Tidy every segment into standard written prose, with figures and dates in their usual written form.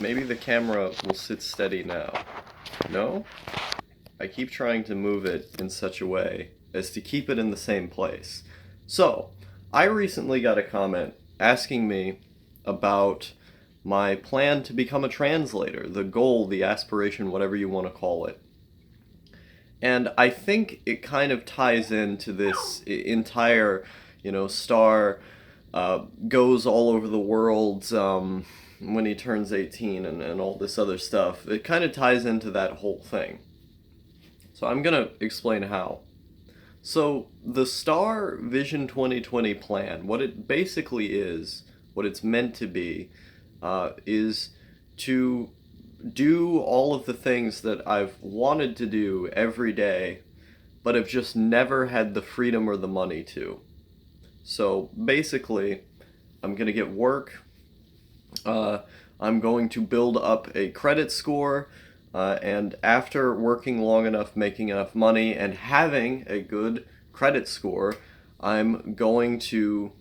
maybe the camera will sit steady now. No? I keep trying to move it in such a way as to keep it in the same place. So, I recently got a comment asking me about my plan to become a translator, the goal, the aspiration, whatever you want to call it. And I think it kind of ties into this entire, Star goes all over the world when he turns 18 and all this other stuff. It kind of ties into that whole thing. So I'm going to explain how. So the Star Vision 2020 plan, what it basically is, what it's meant to be, is to do all of the things that I've wanted to do every day, but have just never had the freedom or the money to. So basically, I'm going to get work. I'm going to build up a credit score. And after working long enough, making enough money, and having a good credit score, I'm going to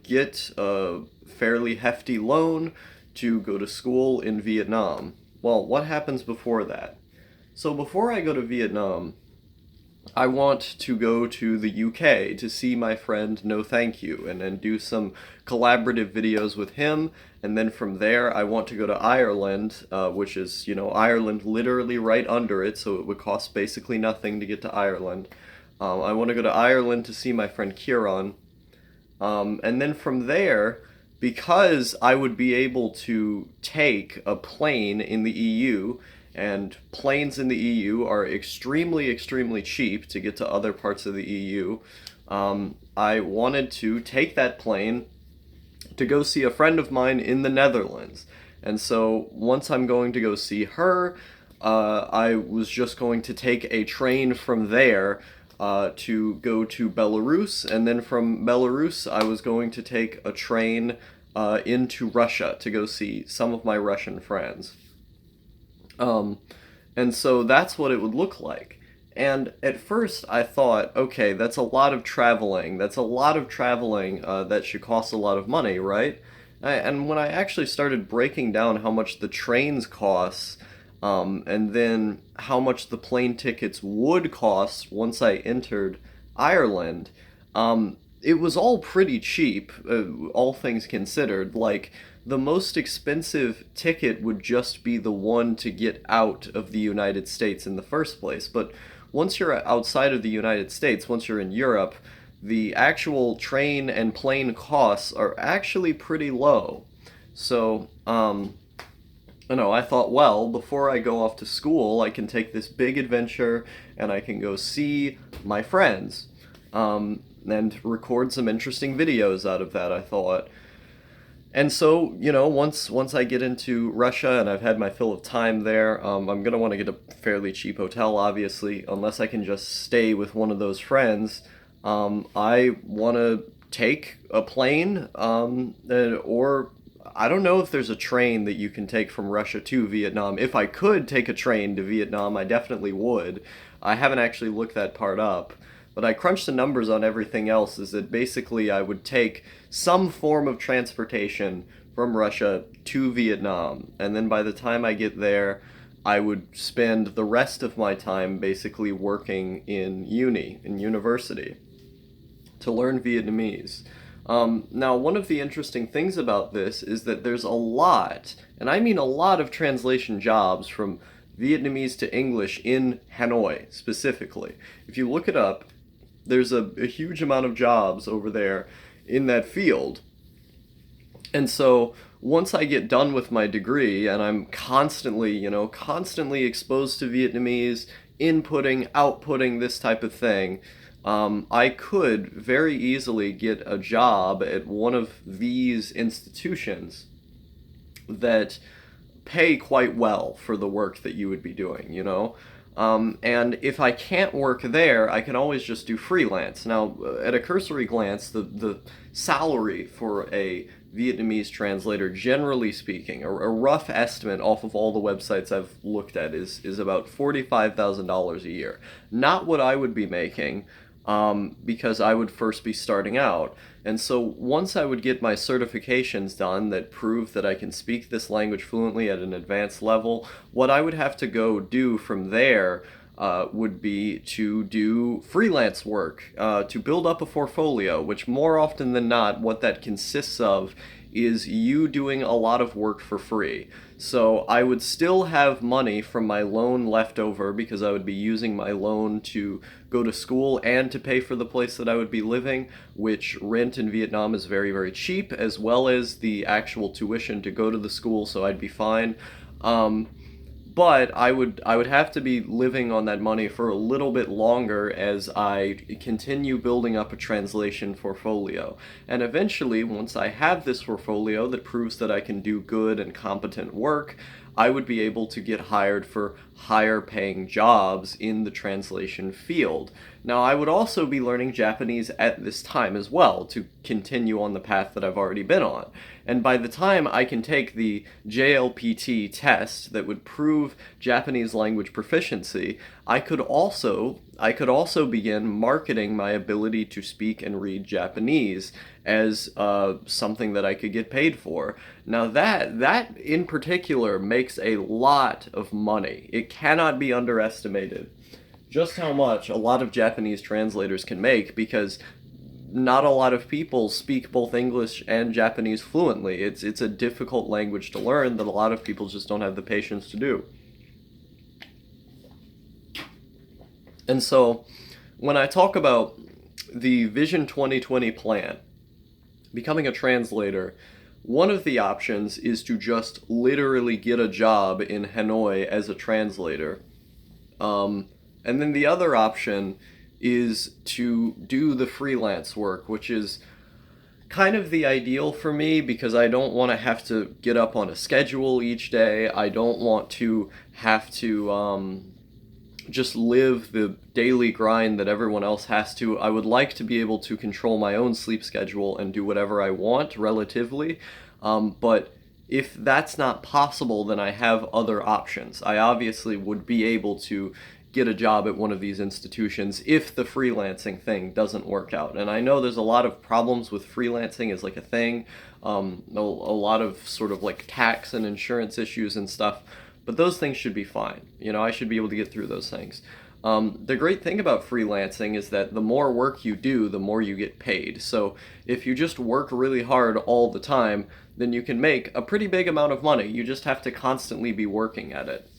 get a fairly hefty loan to go to school in Vietnam. Well, what happens before that? So before I go to Vietnam, I want to go to the UK to see my friend No Thank You and do some collaborative videos with him. And then from there, I want to go to Ireland, which is, Ireland literally right under it, so it would cost basically nothing to get to Ireland. I want to go to Ireland to see my friend Kieran. And then from there, because I would be able to take a plane in the EU, and planes in the EU are extremely, extremely cheap to get to other parts of the EU. I wanted to take that plane to go see a friend of mine in the Netherlands. And so once I'm going to go see her, I was just going to take a train from there to go to Belarus, and then from Belarus I was going to take a train into Russia to go see some of my Russian friends. And so that's what it would look like. And at first I thought, okay, that's a lot of traveling. That's a lot of traveling that should cost a lot of money, right? And when I actually started breaking down how much the trains cost, and then how much the plane tickets would cost once I entered Ireland, it was all pretty cheap, all things considered. Like, the most expensive ticket would just be the one to get out of the United States in the first place. But once you're outside of the United States, once you're in Europe, the actual train and plane costs are actually pretty low. So, I thought, well, before I go off to school, I can take this big adventure and I can go see my friends, and record some interesting videos out of that, I thought. And so, once I get into Russia and I've had my fill of time there, I'm going to want to get a fairly cheap hotel, obviously, unless I can just stay with one of those friends. I want to take a plane, or I don't know if there's a train that you can take from Russia to Vietnam. If I could take a train to Vietnam, I definitely would. I haven't actually looked that part up. But I crunched the numbers on everything else, is that basically I would take some form of transportation from Russia to Vietnam. And then by the time I get there, I would spend the rest of my time basically working in university, to learn Vietnamese. Now, one of the interesting things about this is that there's a lot, and I mean a lot, of translation jobs from Vietnamese to English in Hanoi specifically. If you look it up, there's a huge amount of jobs over there in that field. And so once I get done with my degree and I'm constantly exposed to Vietnamese, inputting, outputting, this type of thing, I could very easily get a job at one of these institutions that pay quite well for the work that you would be doing. And if I can't work there, I can always just do freelance. Now, at a cursory glance, the salary for a Vietnamese translator, generally speaking, a rough estimate off of all the websites I've looked at is about $45,000 a year. Not what I would be making, because I would first be starting out. And so once I would get my certifications done that prove that I can speak this language fluently at an advanced level, what I would have to go do from there would be to do freelance work, to build up a portfolio, which more often than not, what that consists of is you doing a lot of work for free. So I would still have money from my loan left over because I would be using my loan to go to school and to pay for the place that I would be living, which rent in Vietnam is very, very cheap, as well as the actual tuition to go to the school, so I'd be fine. Um, but I would have to be living on that money for a little bit longer as I continue building up a translation portfolio. And eventually, once I have this portfolio that proves that I can do good and competent work, I would be able to get hired for higher paying jobs in the translation field. Now, I would also be learning Japanese at this time as well to continue on the path that I've already been on. And by the time I can take the JLPT test that would prove Japanese language proficiency, I could also begin marketing my ability to speak and read Japanese as something that I could get paid for. Now that in particular makes a lot of money. It cannot be underestimated just how much a lot of Japanese translators can make because not a lot of people speak both English and Japanese fluently. It's a difficult language to learn that a lot of people just don't have the patience to do. And so when I talk about the Vision 2020 plan, becoming a translator, one of the options is to just literally get a job in Hanoi as a translator. And then the other option is to do the freelance work, which is kind of the ideal for me because I don't want to have to get up on a schedule each day. I don't want to have to just live the daily grind that everyone else has to. I would like to be able to control my own sleep schedule and do whatever I want relatively. But if that's not possible, then I have other options. I obviously would be able to get a job at one of these institutions if the freelancing thing doesn't work out. And I know there's a lot of problems with freelancing as like a thing, a lot of sort of like tax and insurance issues and stuff, but those things should be fine. I should be able to get through those things. The great thing about freelancing is that the more work you do, the more you get paid. So if you just work really hard all the time, then you can make a pretty big amount of money. You just have to constantly be working at it.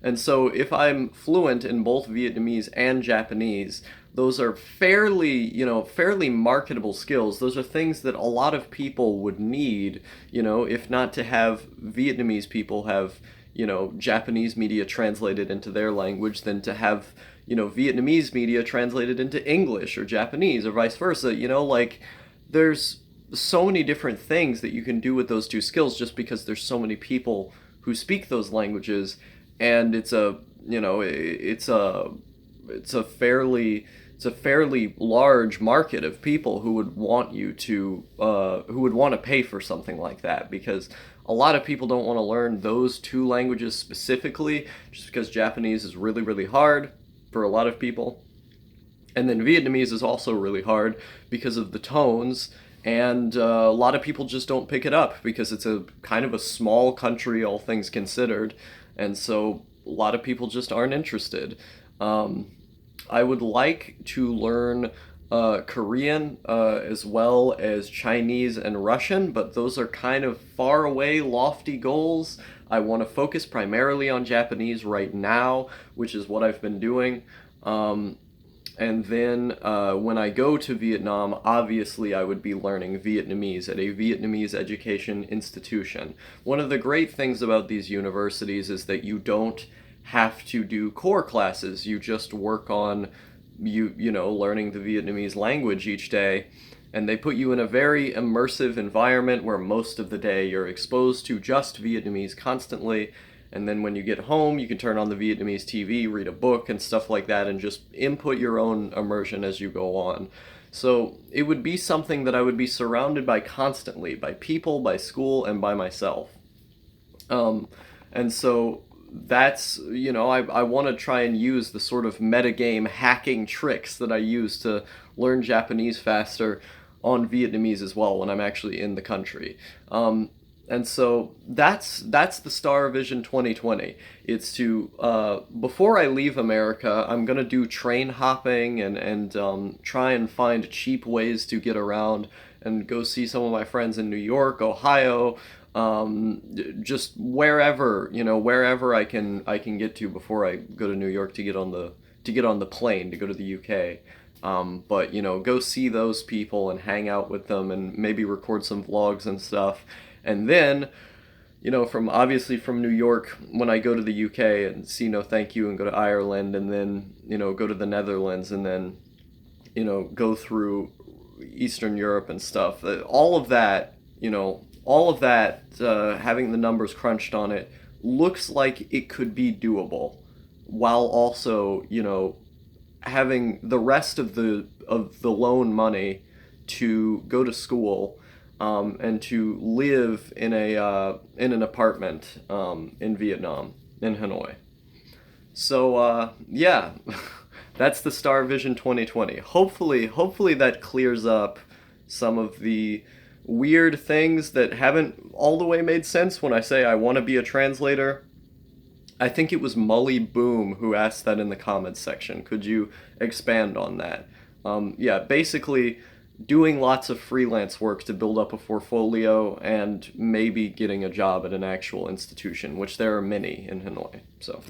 And so if I'm fluent in both Vietnamese and Japanese, those are fairly marketable skills. Those are things that a lot of people would need, if not to have Vietnamese people have, Japanese media translated into their language, than to have, Vietnamese media translated into English or Japanese or vice versa. Like there's so many different things that you can do with those two skills just because there's so many people who speak those languages, and it's a fairly large market of people who would want to pay for something like that, because a lot of people don't want to learn those two languages specifically just because Japanese is really, really hard for a lot of people. And then Vietnamese is also really hard because of the tones, and a lot of people just don't pick it up because it's a kind of a small country, all things considered, and so a lot of people just aren't interested. I would like to learn Korean as well as Chinese and Russian, but those are kind of far away, lofty goals. I want to focus primarily on Japanese right now, which is what I've been doing. And then when I go to Vietnam, obviously I would be learning Vietnamese at a Vietnamese education institution. One of the great things about these universities is that you don't have to do core classes. You just work on learning the Vietnamese language each day, and they put you in a very immersive environment where most of the day you're exposed to just Vietnamese constantly. And then when you get home, you can turn on the Vietnamese TV, read a book and stuff like that, and just input your own immersion as you go on. So it would be something that I would be surrounded by constantly, by people, by school, and by myself. And so that's, I want to try and use the sort of metagame hacking tricks that I use to learn Japanese faster on Vietnamese as well when I'm actually in the country. And so that's the Star Vision 2020. It's to before I leave America, I'm gonna do train hopping and try and find cheap ways to get around and go see some of my friends in New York, Ohio, just wherever wherever I can get to before I go to New York to get on the plane to go to the UK. But go see those people and hang out with them and maybe record some vlogs and stuff. And then, from obviously from New York, when I go to the UK and see No Thank You and go to Ireland and then, go to the Netherlands and then, go through Eastern Europe and stuff. All of that, having the numbers crunched on it, looks like it could be doable, while also, having the rest of the loan money to go to school, and to live in an apartment, in Vietnam, in Hanoi. So yeah, that's the Star Vision 2020. Hopefully that clears up some of the weird things that haven't all the way made sense when I say I want to be a translator. I think it was Mully Boom who asked that in the comments section. Could you expand on that? Yeah, basically doing lots of freelance work to build up a portfolio and maybe getting a job at an actual institution, which there are many in Hanoi. So.